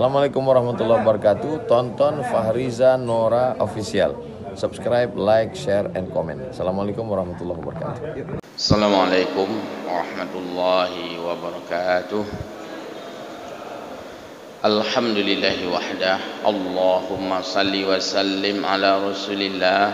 Assalamualaikum warahmatullahi wabarakatuh. Tonton Fahriza Nora Official. Subscribe, like, share, and comment. Assalamualaikum warahmatullahi wabarakatuh. Assalamualaikum warahmatullahi wabarakatuh. Alhamdulillahi wahdah. Allahumma salli wa sallim ala rasulillah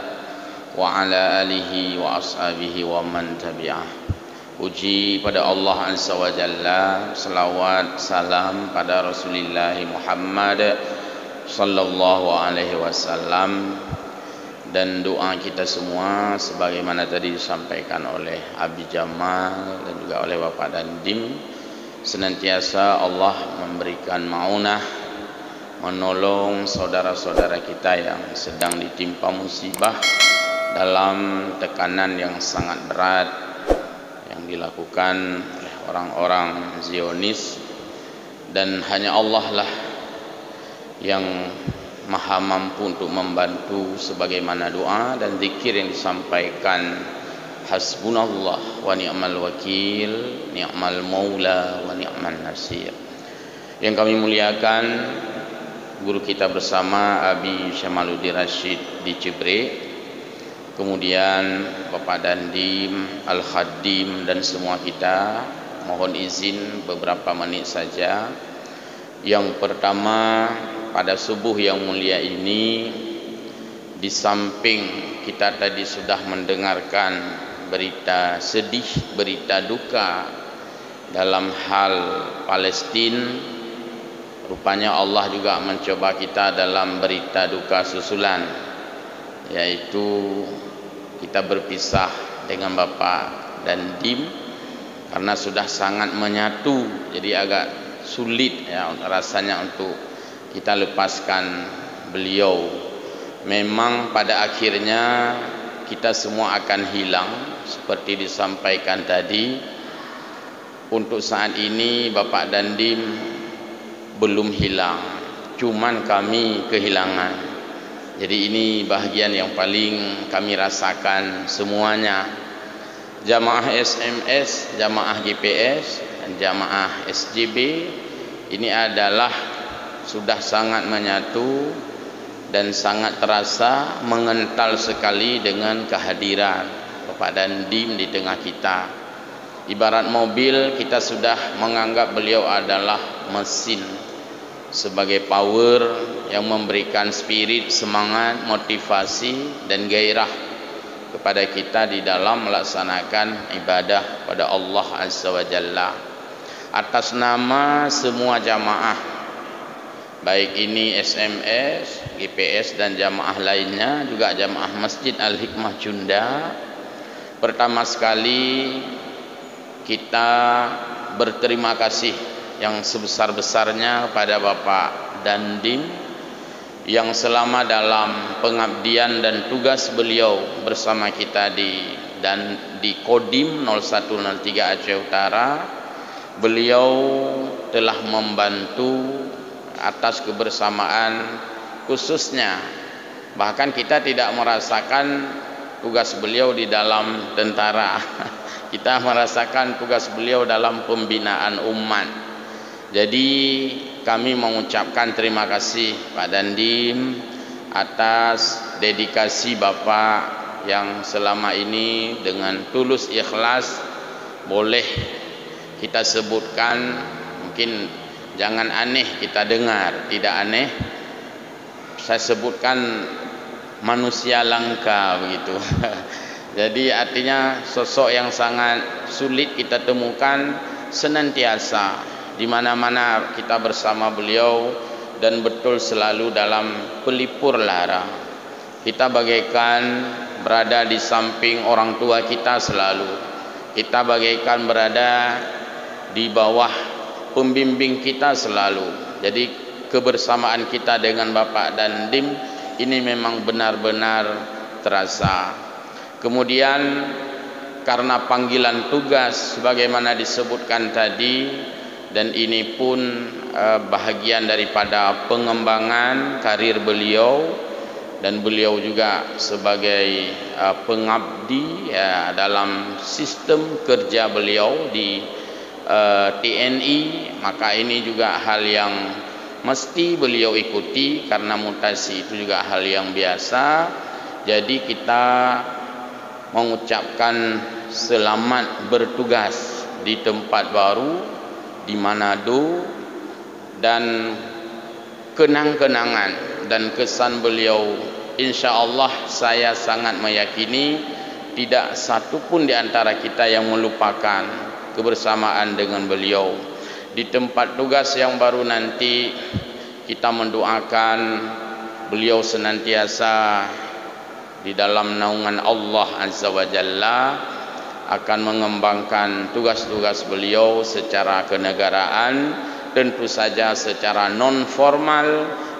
wa ala alihi wa ashabihi wa man tabi'ah. Puji pada Allah Azza wa Jalla, salawat salam pada Rasulullah Muhammad sallallahu alaihi wasallam, dan doa kita semua sebagaimana tadi disampaikan oleh Abi Jamal dan juga oleh Bapak Dandim, senantiasa Allah memberikan maunah, menolong saudara-saudara kita yang sedang ditimpa musibah dalam tekanan yang sangat berat yang dilakukan oleh orang-orang Zionis, dan hanya Allah lah yang maha mampu untuk membantu sebagaimana doa dan zikir yang disampaikan. Hasbunallah wa ni'mal wakil, ni'mal maula wa ni'man nasir. Yang kami muliakan guru kita bersama Abi Syamaluddin Rashid di Cibre, kemudian Bapak Dandim, Al-Khadim, dan semua kita, mohon izin beberapa menit saja. Yang pertama, pada subuh yang mulia ini, di samping kita tadi sudah mendengarkan berita sedih, berita duka dalam hal Palestina, rupanya Allah juga mencoba kita dalam berita duka susulan, yaitu kita berpisah dengan Bapak dan Dim karena sudah sangat menyatu, jadi agak sulit ya rasanya untuk kita lepaskan beliau. Memang pada akhirnya kita semua akan hilang seperti disampaikan tadi. Untuk saat ini Bapak dan Dim belum hilang, cuman kami kehilangan. Jadi ini bahagian yang paling kami rasakan semuanya. Jamaah SMS, jamaah GPS, dan jamaah SJB ini adalah sudah sangat menyatu dan sangat terasa mengental sekali dengan kehadiran Bapak Dandim di tengah kita. Ibarat mobil, kita sudah menganggap beliau adalah mesin, sebagai power yang memberikan spirit, semangat, motivasi, dan gairah kepada kita di dalam melaksanakan ibadah pada Allah Azza wa Jalla. Atas nama semua jamaah, baik ini SMS, GPS, dan jamaah lainnya, juga jamaah Masjid Al-Hikmah Junda, pertama sekali kita berterima kasih yang sebesar-besarnya kepada Bapak Dandim yang selama dalam pengabdian dan tugas beliau bersama kita di Kodim 0103 Aceh Utara. Beliau telah membantu atas kebersamaan khususnya, bahkan kita tidak merasakan tugas beliau di dalam tentara kita merasakan tugas beliau dalam pembinaan umat. Jadi kami mengucapkan terima kasih Pak Dandim atas dedikasi Bapak yang selama ini dengan tulus ikhlas, boleh kita sebutkan, mungkin jangan aneh kita dengar, tidak aneh, saya sebutkan manusia langka begitu. Jadi artinya sosok yang sangat sulit kita temukan, senantiasa di mana-mana kita bersama beliau, dan betul selalu dalam pelipur lara. Kita bagaikan berada di samping orang tua kita selalu. Kita bagaikan berada di bawah pembimbing kita selalu. Jadi kebersamaan kita dengan Bapak Dandim ini memang benar-benar terasa. Kemudian karena panggilan tugas sebagaimana disebutkan tadi, dan ini pun bahagian daripada pengembangan karir beliau, dan beliau juga sebagai pengabdi ya, dalam sistem kerja beliau di TNI, maka ini juga hal yang mesti beliau ikuti karena mutasi itu juga hal yang biasa. Jadi kita mengucapkan selamat bertugas di tempat baru di Manado, dan kenang-kenangan dan kesan beliau insyaallah saya sangat meyakini tidak satu pun di antara kita yang melupakan kebersamaan dengan beliau. Di tempat tugas yang baru nanti kita mendoakan beliau senantiasa di dalam naungan Allah Azza wa Jalla, akan mengembangkan tugas-tugas beliau secara kenegaraan, tentu saja secara non formal.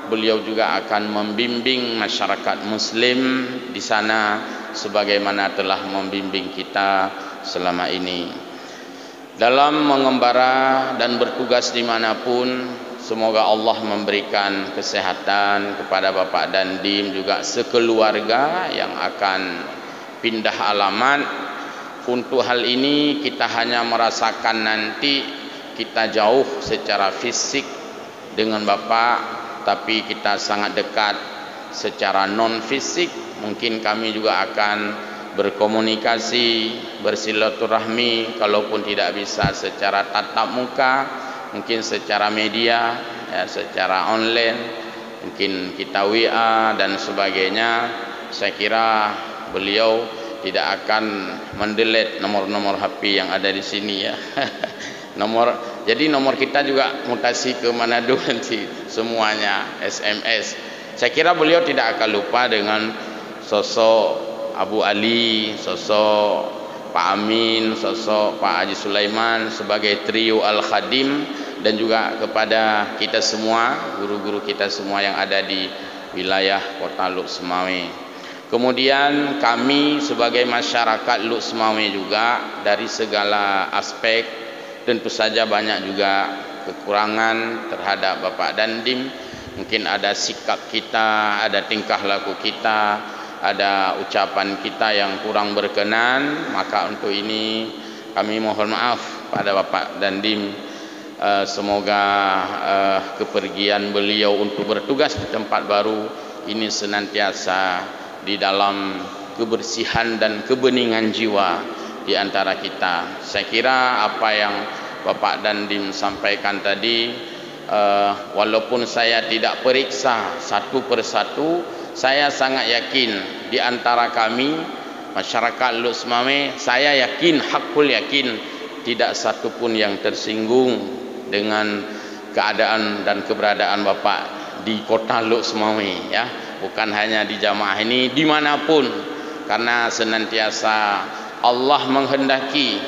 Beliau juga akan membimbing masyarakat muslim di sana sebagaimana telah membimbing kita selama ini. Dalam mengembara dan bertugas dimanapun, semoga Allah memberikan kesehatan kepada Bapak Dandim juga sekeluarga yang akan pindah alamat. Untuk hal ini kita hanya merasakan nanti kita jauh secara fisik dengan Bapak, tapi kita sangat dekat secara non fisik. Mungkin kami juga akan berkomunikasi, bersilaturahmi, kalaupun tidak bisa secara tatap muka, mungkin secara media, ya, secara online, mungkin kita WA dan sebagainya. Saya kira beliau tidak akan mendelete nomor-nomor HP yang ada di sini, ya. Jadi nomor kita juga mutasi ke Manado nanti semuanya SMS. Saya kira beliau tidak akan lupa dengan sosok Abu Ali, sosok Pak Amin, sosok Pak Haji Sulaiman sebagai trio Al-Khadim, dan juga kepada kita semua, guru-guru kita semua yang ada di wilayah Kota Luk Semawe. Kemudian kami sebagai masyarakat Luk Semawe juga dari segala aspek tentu saja banyak juga kekurangan terhadap Bapak Dandim. Mungkin ada sikap kita, ada tingkah laku kita, ada ucapan kita yang kurang berkenan. Maka untuk ini kami mohon maaf pada Bapak Dandim. Semoga kepergian beliau untuk bertugas di tempat baru ini senantiasa di dalam kebersihan dan kebeningan jiwa di antara kita. Saya kira apa yang Bapak Dandim sampaikan tadi, walaupun saya tidak periksa satu persatu, saya sangat yakin di antara kami masyarakat Luk Semawe, saya yakin, hakul yakin, tidak satu pun yang tersinggung dengan keadaan dan keberadaan Bapak di kota Luk Semawe, ya. Bukan hanya di jamaah ini, dimanapun, karena senantiasa Allah menghendaki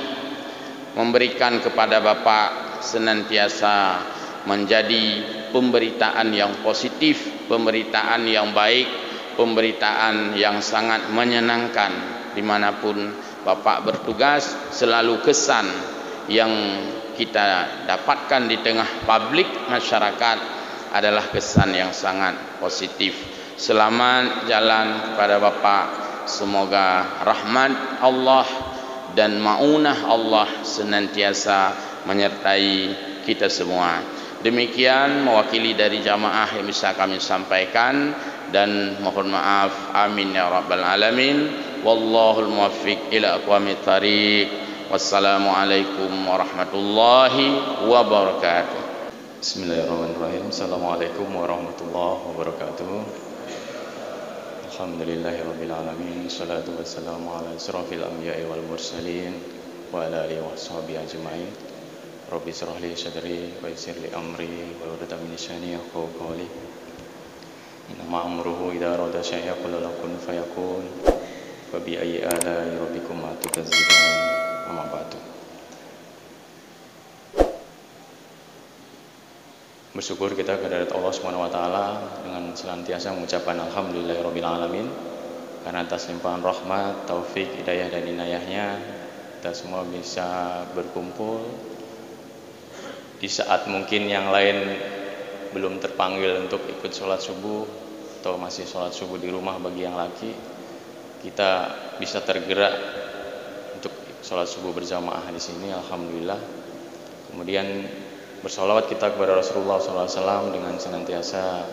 memberikan kepada Bapak senantiasa menjadi pemberitaan yang positif, pemberitaan yang baik, pemberitaan yang sangat menyenangkan. Dimanapun Bapak bertugas, selalu kesan yang kita dapatkan di tengah publik masyarakat adalah kesan yang sangat positif. Selamat jalan kepada Bapak. Semoga rahmat Allah dan maunah Allah senantiasa menyertai kita semua. Demikian mewakili dari jamaah yang bisa kami sampaikan, dan mohon maaf. Amin ya rabbal alamin. Wallahul muwaffiq ila aqwamit thariq. Wassalamualaikum warahmatullahi wabarakatuh. Bismillahirrahmanirrahim. Assalamualaikum warahmatullahi wabarakatuh. Alhamdulillahirabbil alamin. Shalatu wassalamu ala asrofil anbiya'i wal mursalin wa ala alihi washabihi ajmain. Rabbi shrah li sadri wa yassir li amri wa hlul 'uqdatam min lisani yafqahu qawli. Innama amruhu idza arada syai'an yaqulu lahu kun fayakun. Fa bi ayyi ala'i rabbikuma tukadziban. Amma ba'du. Bersyukur kita kehadirat Allah Subhanahu wa taala dengan senantiasa mengucapkan alhamdulillahirabbil alamin, karena atas limpahan rahmat, taufik, hidayah dan inayahnya kita semua bisa berkumpul di saat mungkin yang lain belum terpanggil untuk ikut sholat subuh atau masih sholat subuh di rumah. Bagi yang laki, kita bisa tergerak untuk sholat subuh berjamaah di sini, alhamdulillah. Kemudian bersolawat kita kepada Rasulullah SAW dengan senantiasa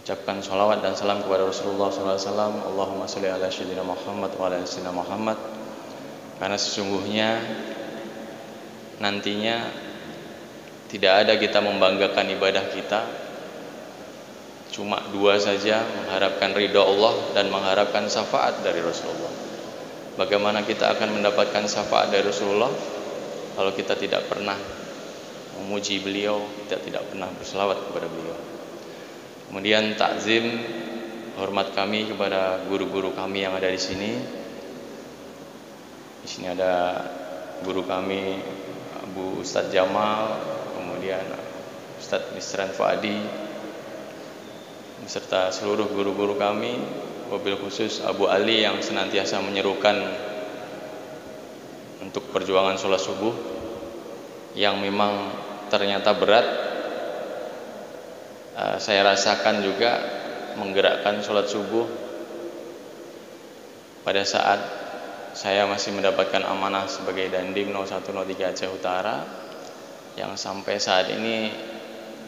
ucapkan sholawat dan salam kepada Rasulullah SAW. Allahumma sholli ala sayyidina Muhammad wa ala sayyidina Muhammad. Karena sesungguhnya nantinya tidak ada kita membanggakan ibadah kita cuma dua saja, mengharapkan ridha Allah dan mengharapkan syafaat dari Rasulullah. Bagaimana kita akan mendapatkan syafaat dari Rasulullah kalau kita tidak pernah memuji beliau, kita tidak pernah berselawat kepada beliau. Kemudian takzim, hormat kami kepada guru-guru kami yang ada di sini. Di sini ada guru kami Abu Ustadz Jamal, kemudian Ustadz Misran Fuadi, beserta seluruh guru-guru kami, wabil khusus Abu Ali yang senantiasa menyerukan untuk perjuangan sholat subuh yang memang ternyata berat. Saya rasakan juga menggerakkan sholat subuh pada saat saya masih mendapatkan amanah sebagai Dandim 0103 Aceh Utara, yang sampai saat ini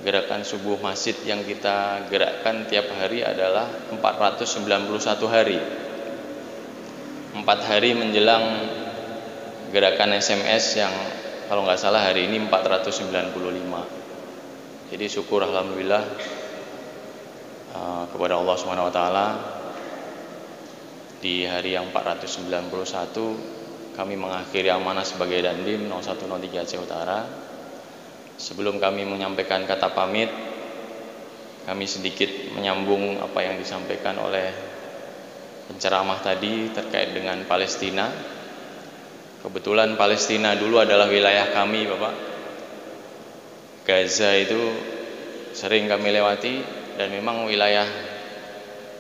gerakan subuh masjid yang kita gerakkan tiap hari adalah 491 hari. 4 hari menjelang gerakan SMS yang kalau nggak salah hari ini 495. Jadi syukur alhamdulillah kepada Allah Subhanahu wa taala, di hari yang 491 kami mengakhiri amanah sebagai Dandim 0103 Aceh Utara. Sebelum kami menyampaikan kata pamit, kami sedikit menyambung apa yang disampaikan oleh penceramah tadi terkait dengan Palestina. Kebetulan Palestina dulu adalah wilayah kami, Bapak. Gaza itu sering kami lewati, dan memang wilayah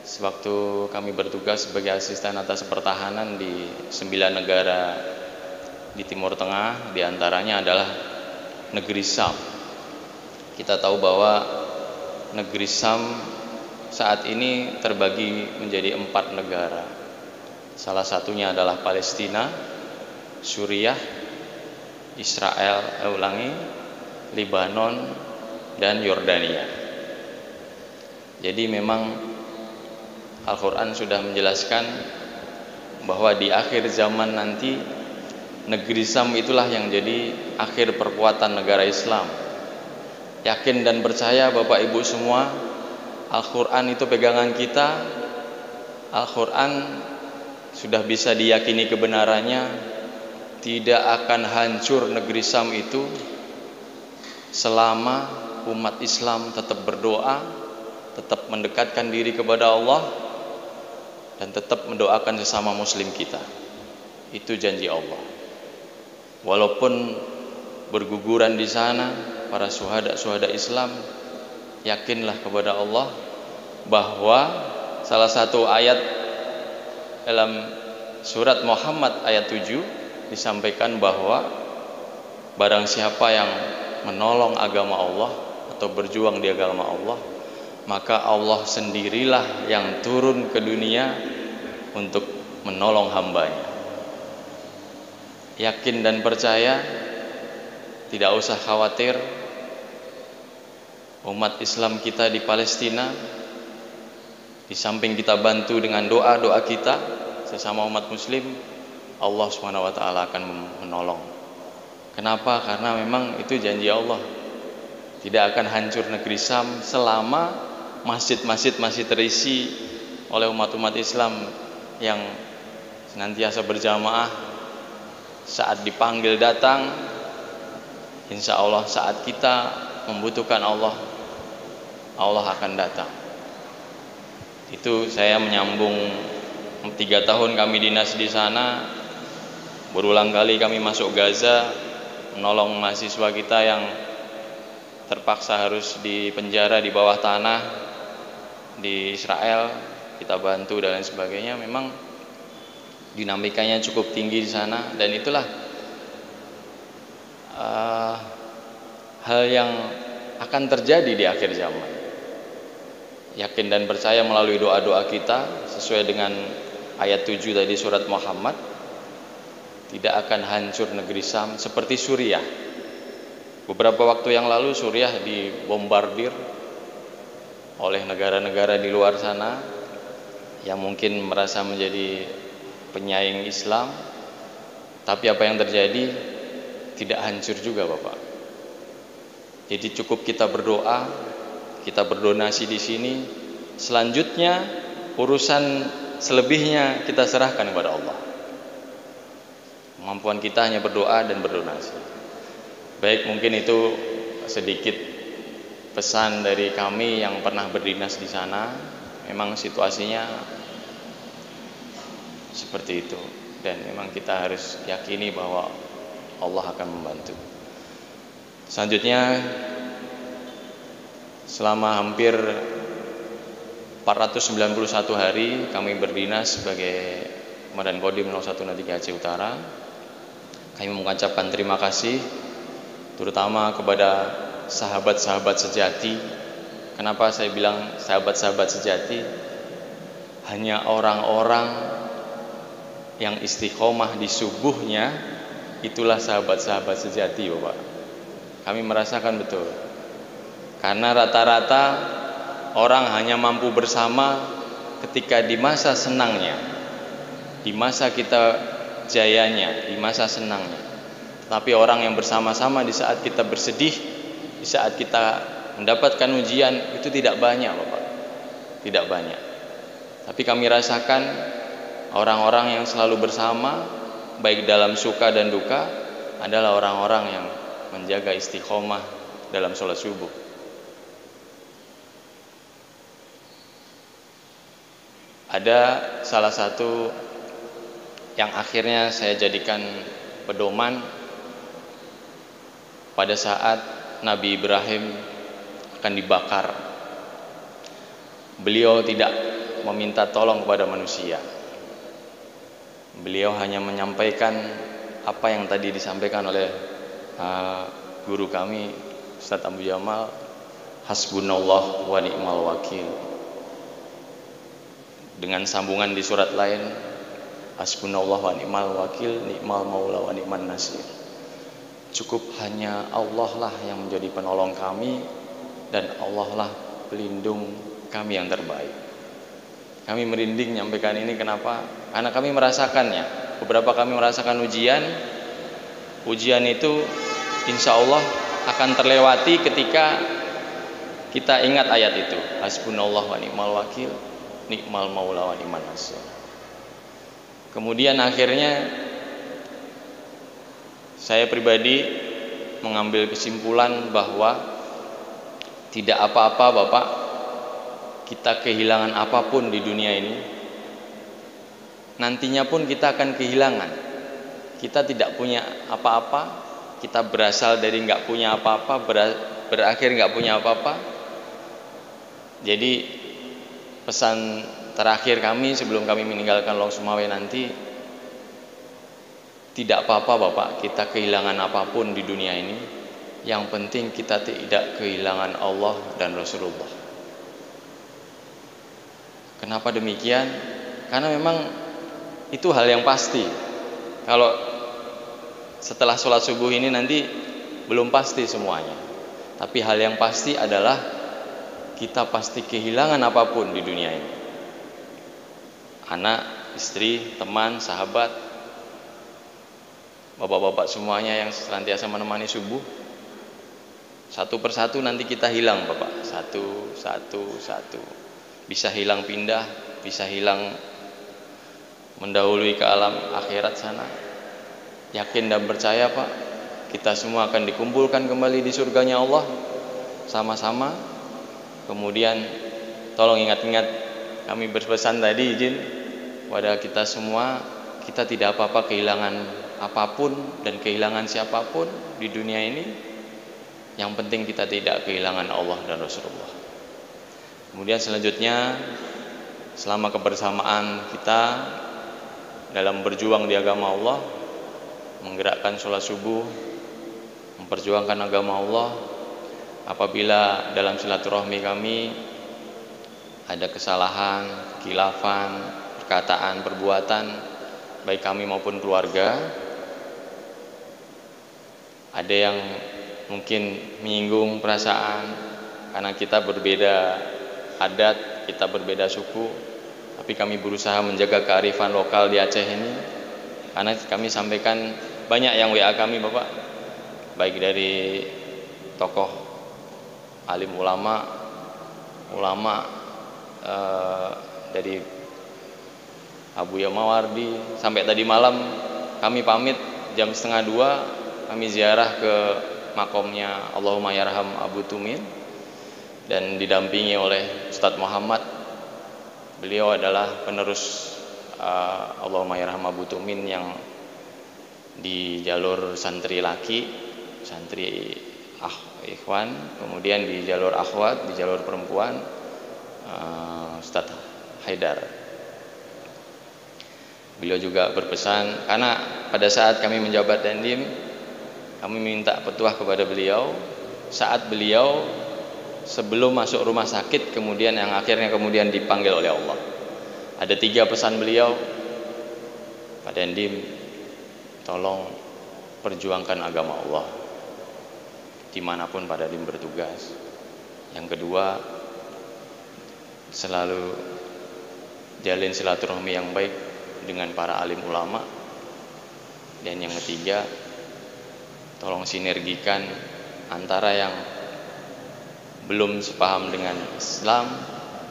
sewaktu kami bertugas sebagai asisten atas pertahanan di 9 negara di Timur Tengah, diantaranya adalah negeri Syam. Kita tahu bahwa negeri Syam saat ini terbagi menjadi 4 negara. Salah satunya adalah Palestina, Suriah, Israel, Lebanon, dan Yordania. Jadi memang Al-Quran sudah menjelaskan bahwa di akhir zaman nanti negeri Syam itulah yang jadi akhir perkuatan negara Islam. Yakin dan percaya Bapak Ibu semua, Al-Quran itu pegangan kita. Al-Quran sudah bisa diyakini kebenarannya. Tidak akan hancur negeri Syam itu selama umat Islam tetap berdoa, tetap mendekatkan diri kepada Allah, dan tetap mendoakan sesama muslim kita. Itu janji Allah. Walaupun berguguran di sana para syuhada Islam, yakinlah kepada Allah bahwa salah satu ayat dalam surat Muhammad ayat 7 disampaikan bahwa barang siapa yang menolong agama Allah atau berjuang di agama Allah, maka Allah sendirilah yang turun ke dunia untuk menolong hambanya. Yakin dan percaya, tidak usah khawatir. Umat Islam kita di Palestina, di samping kita bantu dengan doa-doa kita sesama umat muslim, Allah SWT akan menolong. Kenapa? Karena memang itu janji Allah. Tidak akan hancur negeri Syam selama masjid-masjid masih terisi oleh umat-umat Islam yang senantiasa berjamaah. Saat dipanggil datang, insya Allah saat kita membutuhkan Allah, Allah akan datang. Itu saya menyambung 3 tahun kami dinas di sana. Berulang kali kami masuk Gaza, menolong mahasiswa kita yang terpaksa harus dipenjara di bawah tanah di Israel. Kita bantu dan lain sebagainya. Memang dinamikanya cukup tinggi di sana, dan itulah hal yang akan terjadi di akhir zaman. Yakin dan percaya melalui doa-doa kita sesuai dengan ayat 7 tadi surat Muhammad, tidak akan hancur negeri Syam seperti Suriah. Beberapa waktu yang lalu Suriah dibombardir oleh negara-negara di luar sana yang mungkin merasa menjadi penyaing Islam. Tapi apa yang terjadi tidak hancur juga, Bapak. Jadi cukup kita berdoa, kita berdonasi di sini. Selanjutnya urusan selebihnya kita serahkan kepada Allah. Kemampuan kita hanya berdoa dan berdonasi. Baik, mungkin itu sedikit pesan dari kami yang pernah berdinas di sana. Memang situasinya seperti itu, dan memang kita harus yakini bahwa Allah akan membantu. Selanjutnya, selama hampir 491 hari kami berdinas sebagai Komandan Kodim 0103 Aceh Utara. Kami mengucapkan terima kasih terutama kepada sahabat-sahabat sejati. Kenapa saya bilang sahabat-sahabat sejati? Hanya orang-orang yang istiqomah di subuhnya, itulah sahabat-sahabat sejati, Bapak. Kami merasakan betul. Karena rata-rata orang hanya mampu bersama ketika di masa senangnya, di masa kita jayanya, di masa senangnya. Tapi orang yang bersama-sama di saat kita bersedih, di saat kita mendapatkan ujian, itu tidak banyak, Bapak. Tidak banyak. Tapi kami rasakan orang-orang yang selalu bersama, baik dalam suka dan duka, adalah orang-orang yang menjaga istiqomah dalam sholat subuh. Ada salah satu yang akhirnya saya jadikan pedoman pada saat Nabi Ibrahim akan dibakar. Beliau tidak meminta tolong kepada manusia. Beliau hanya menyampaikan apa yang tadi disampaikan oleh guru kami, Ustadz Abu Jamal, hasbunallah wa ni'mal wakil. Dengan sambungan di surat lain, hasbunallah wa ni'mal wakil, ni'mal maula wa ni'man nasir. Cukup hanya Allah lah yang menjadi penolong kami, dan Allah lah pelindung kami yang terbaik. Kami merinding menyampaikan ini, kenapa? Karena kami merasakannya. Beberapa kami merasakan ujian. Ujian itu insya Allah akan terlewati ketika kita ingat ayat itu, hasbunallah wa ni'mal wakil, ni'mal maula wa ni'man nasir. Kemudian akhirnya saya pribadi mengambil kesimpulan bahwa tidak apa-apa, Bapak, kita kehilangan apapun di dunia ini, nantinya pun kita akan kehilangan. Kita tidak punya apa-apa, kita berasal dari nggak punya apa-apa, berakhir nggak punya apa-apa. Jadi pesan terakhir kami sebelum kami meninggalkan Long Sumawe nanti, tidak apa-apa, Bapak, kita kehilangan apapun di dunia ini. Yang penting kita tidak kehilangan Allah dan Rasulullah. Kenapa demikian? Karena memang itu hal yang pasti. Kalau setelah sholat subuh ini nanti belum pasti semuanya. Tapi hal yang pasti adalah kita pasti kehilangan apapun di dunia ini. Anak, istri, teman, sahabat, bapak-bapak semuanya yang senantiasa menemani subuh, satu persatu nanti kita hilang, Bapak. Satu. Bisa hilang pindah, bisa hilang mendahului ke alam akhirat sana. Yakin dan percaya, Pak, kita semua akan dikumpulkan kembali di surganya Allah sama-sama. Kemudian tolong ingat-ingat, kami berpesan tadi, izin pada kita semua, kita tidak apa-apa kehilangan apapun dan kehilangan siapapun di dunia ini. Yang penting kita tidak kehilangan Allah dan Rasulullah. Kemudian selanjutnya, selama kebersamaan kita dalam berjuang di agama Allah, menggerakkan sholat subuh, memperjuangkan agama Allah, apabila dalam silaturahmi kami ada kesalahan, khilafan, perkataan, perbuatan, baik kami maupun keluarga, ada yang mungkin menyinggung perasaan karena kita berbeda adat, kita berbeda suku, tapi kami berusaha menjaga kearifan lokal di Aceh ini. Karena kami sampaikan banyak yang WA kami Bapak, baik dari tokoh alim ulama dari Abu Yamawardi, sampai tadi malam kami pamit jam 1:30 kami ziarah ke makomnya Allahumma yarham Abu Tumin dan didampingi oleh Ustadz Muhammad. Beliau adalah penerus Allahumma yarham Abu Tumin yang di jalur santri laki, santri ikhwan, kemudian di jalur akhwat, di jalur perempuan Ustadz Haidar. Beliau juga berpesan, karena pada saat kami menjabat dandim, kami minta petuah kepada beliau saat beliau sebelum masuk rumah sakit, kemudian yang akhirnya kemudian dipanggil oleh Allah. Ada 3 pesan beliau, Pak Dandim, tolong perjuangkan agama Allah dimanapun Pak Dandim bertugas. Yang kedua, selalu jalin silaturahmi yang baik dengan para alim ulama. Dan yang ketiga, tolong sinergikan antara yang belum sepaham dengan Islam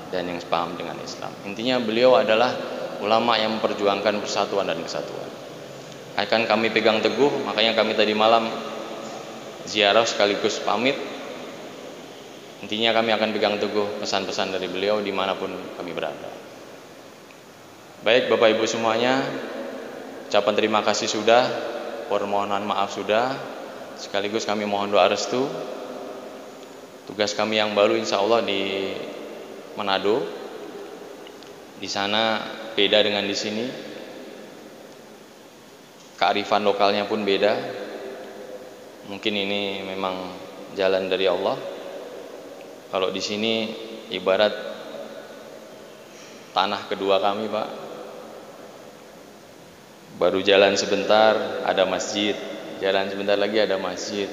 dan yang sepaham dengan Islam. Intinya beliau adalah ulama yang memperjuangkan persatuan dan kesatuan. Akan kami pegang teguh, makanya kami tadi malam ziarah sekaligus pamit. Intinya kami akan pegang teguh pesan-pesan dari beliau dimanapun kami berada. Baik Bapak Ibu semuanya, ucapan terima kasih sudah, permohonan maaf sudah, sekaligus kami mohon doa restu. Tugas kami yang baru insya Allah di Manado, di sana beda dengan di sini, kearifan lokalnya pun beda. Mungkin ini memang jalan dari Allah. Kalau di sini ibarat tanah kedua kami Pak, baru jalan sebentar ada masjid, jalan sebentar lagi ada masjid,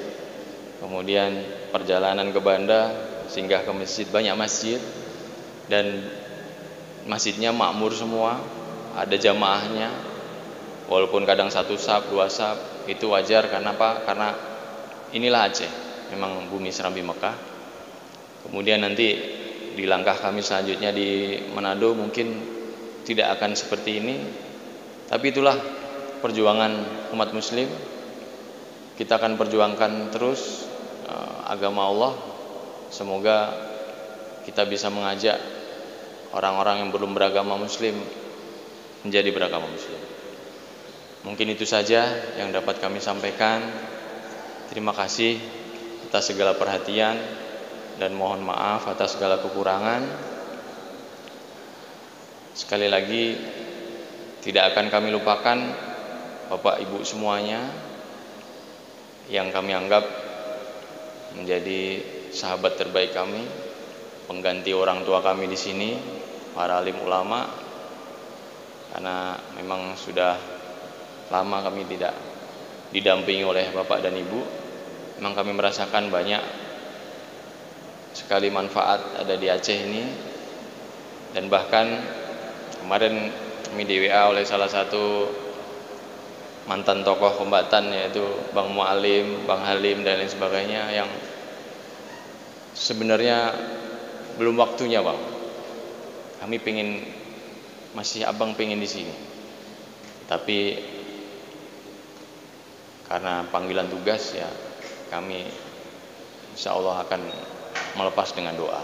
kemudian perjalanan ke Banda singgah ke masjid, banyak masjid dan masjidnya makmur semua, ada jamaahnya, walaupun kadang 1 saf, 2 saf, itu wajar. Karena apa? Karena inilah Aceh, memang bumi Serambi Mekah. Kemudian nanti di langkah kami selanjutnya di Manado mungkin tidak akan seperti ini, tapi itulah perjuangan umat muslim. Kita akan perjuangkan terus agama Allah. Semoga kita bisa mengajak orang-orang yang belum beragama muslim menjadi beragama muslim. Mungkin itu saja yang dapat kami sampaikan. Terima kasih atas segala perhatian dan mohon maaf atas segala kekurangan. Sekali lagi, tidak akan kami lupakan Bapak Ibu semuanya yang kami anggap menjadi sahabat terbaik kami, pengganti orang tua kami di sini, para alim ulama. Karena memang sudah lama kami tidak didampingi oleh Bapak dan Ibu. Memang kami merasakan banyak sekali manfaat ada di Aceh ini. Dan bahkan kemarin kami di WA oleh salah satu mantan tokoh kombatan, yaitu Bang Mualim, Bang Halim dan lain sebagainya, yang sebenarnya belum waktunya Bang, kami abang pengen di sini, tapi karena panggilan tugas ya kami insya Allah akan melepas dengan doa.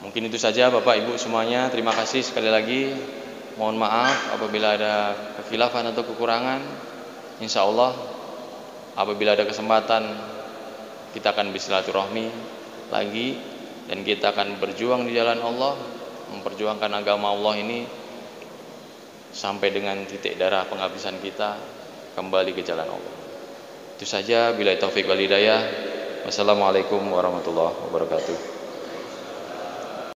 Mungkin itu saja Bapak Ibu semuanya. Terima kasih sekali lagi. Mohon maaf apabila ada kekhilafan atau kekurangan. Insya Allah apabila ada kesempatan kita akan bersilaturahmi lagi, dan kita akan berjuang di jalan Allah, memperjuangkan agama Allah ini sampai dengan titik darah penghabisan kita kembali ke jalan Allah. Itu saja. Billahi taufik wal hidayah. Wassalamualaikum warahmatullahi wabarakatuh.